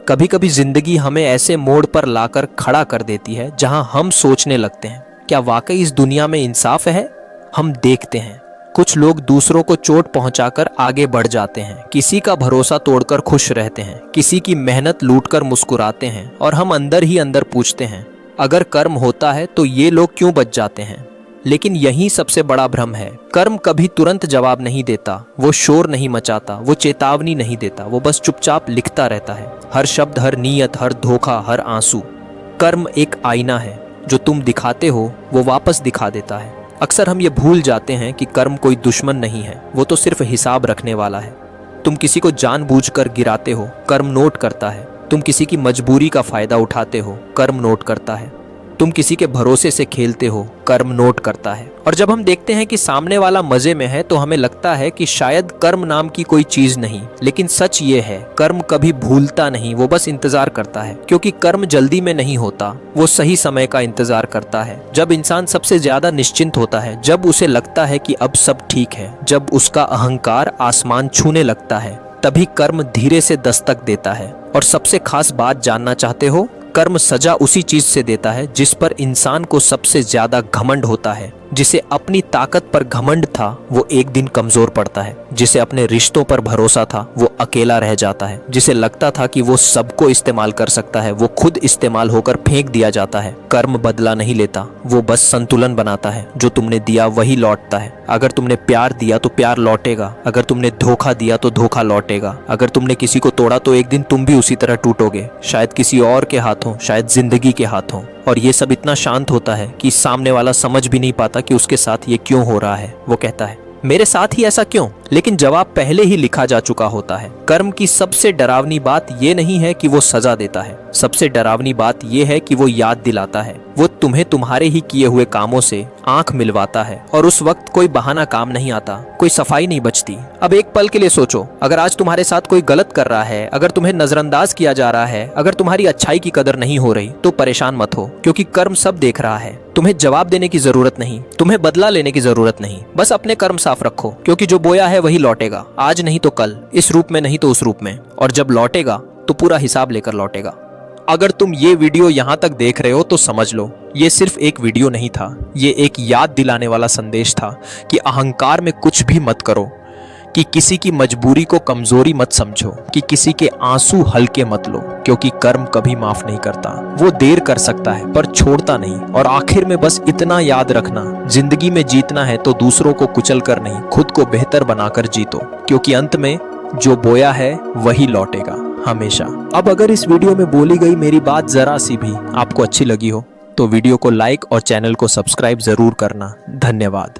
कभी कभी जिंदगी हमें ऐसे मोड़ पर लाकर खड़ा कर देती है जहां हम सोचने लगते हैं, क्या वाकई इस दुनिया में इंसाफ है। हम देखते हैं कुछ लोग दूसरों को चोट पहुंचाकर आगे बढ़ जाते हैं, किसी का भरोसा तोड़कर खुश रहते हैं, किसी की मेहनत लूटकर मुस्कुराते हैं, और हम अंदर ही अंदर पूछते हैं अगर कर्म होता है तो ये लोग क्यों बच जाते हैं। लेकिन यही सबसे बड़ा भ्रम है। कर्म कभी तुरंत जवाब नहीं देता, वो शोर नहीं मचाता, वो चेतावनी नहीं देता, वो बस चुपचाप लिखता रहता है। हर शब्द, हर नीयत, हर धोखा, हर आंसू। कर्म एक आईना है, जो तुम दिखाते हो वो वापस दिखा देता है। अक्सर हम ये भूल जाते हैं कि कर्म कोई दुश्मन नहीं है, वो तो सिर्फ हिसाब रखने वाला है। तुम किसी को जानबूझकर गिराते हो, कर्म नोट करता है। तुम किसी की मजबूरी का फायदा उठाते हो, कर्म नोट करता है। तुम किसी के भरोसे से खेलते हो, कर्म नोट करता है। और जब हम देखते हैं कि सामने वाला मजे में है तो हमें लगता है कि शायद कर्म नाम की कोई चीज नहीं। लेकिन सच ये है, कर्म कभी भूलता नहीं, वो बस इंतजार करता है। क्योंकि कर्म जल्दी में नहीं होता, वो सही समय का इंतजार करता है। जब इंसान सबसे ज्यादा निश्चिंत होता है, जब उसे लगता है कि अब सब ठीक है, जब उसका अहंकार आसमान छूने लगता है, तभी कर्म धीरे से दस्तक देता है। और सबसे खास बात जानना चाहते हो, कर्म सजा उसी चीज से देता है जिस पर इंसान को सबसे ज्यादा घमंड होता है। जिसे अपनी ताकत पर घमंड था वो एक दिन कमजोर पड़ता है। जिसे अपने रिश्तों पर भरोसा था वो अकेला रह जाता है। जिसे लगता था कि वो सबको इस्तेमाल कर सकता है, वो खुद इस्तेमाल होकर फेंक दिया जाता है। कर्म बदला नहीं लेता, वो बस संतुलन बनाता है। जो तुमने दिया वही लौटता है। अगर तुमने प्यार दिया तो प्यार लौटेगा, अगर तुमने धोखा दिया तो धोखा लौटेगा। अगर तुमने किसी को तोड़ा तो एक दिन तुम भी उसी तरह टूटोगे, शायद किसी और के हाथों, शायद जिंदगी के हाथों। और ये सब इतना शांत होता है कि सामने वाला समझ भी नहीं पाता कि उसके साथ ये क्यों हो रहा है। वो कहता है मेरे साथ ही ऐसा क्यों, लेकिन जवाब पहले ही लिखा जा चुका होता है। कर्म की सबसे डरावनी बात ये नहीं है कि वो सजा देता है, सबसे डरावनी बात ये है कि वो याद दिलाता है। वो तुम्हें तुम्हारे ही किए हुए कामों से आंख मिलवाता है, और उस वक्त कोई बहाना काम नहीं आता, कोई सफाई नहीं बचती। अब एक पल के लिए सोचो, अगर आज तुम्हारे साथ कोई गलत कर रहा है, अगर तुम्हें नजरअंदाज किया जा रहा है, अगर तुम्हारी अच्छाई की कदर नहीं हो रही, तो परेशान मत हो, क्योंकि कर्म सब देख रहा है। तुम्हें जवाब देने की जरूरत नहीं, तुम्हें बदला लेने की जरूरत नहीं, बस अपने कर्म साफ रखो। क्योंकि जो बोया है वही लौटेगा, आज नहीं तो कल, इस रूप में नहीं तो उस रूप में। और जब लौटेगा तो पूरा हिसाब लेकर लौटेगा। अगर तुम ये वीडियो यहाँ तक देख रहे हो तो समझ लो, ये सिर्फ एक वीडियो नहीं था, ये एक याद दिलाने वाला संदेश था कि अहंकार में कुछ भी मत करो, कि किसी की मजबूरी को कमजोरी मत समझो, कि किसी के आंसू हल्के मत लो। क्योंकि कर्म कभी माफ नहीं करता, वो देर कर सकता है पर छोड़ता नहीं। और आखिर में बस इतना याद रखना, जिंदगी में जीतना है तो दूसरों को कुचल कर नहीं, खुद को बेहतर बनाकर जीतो। क्योंकि अंत में जो बोया है वही लौटेगा हमेशा। अब अगर इस वीडियो में बोली गई मेरी बात जरा सी भी आपको अच्छी लगी हो तो वीडियो को लाइक और चैनल को सब्सक्राइब जरूर करना। धन्यवाद।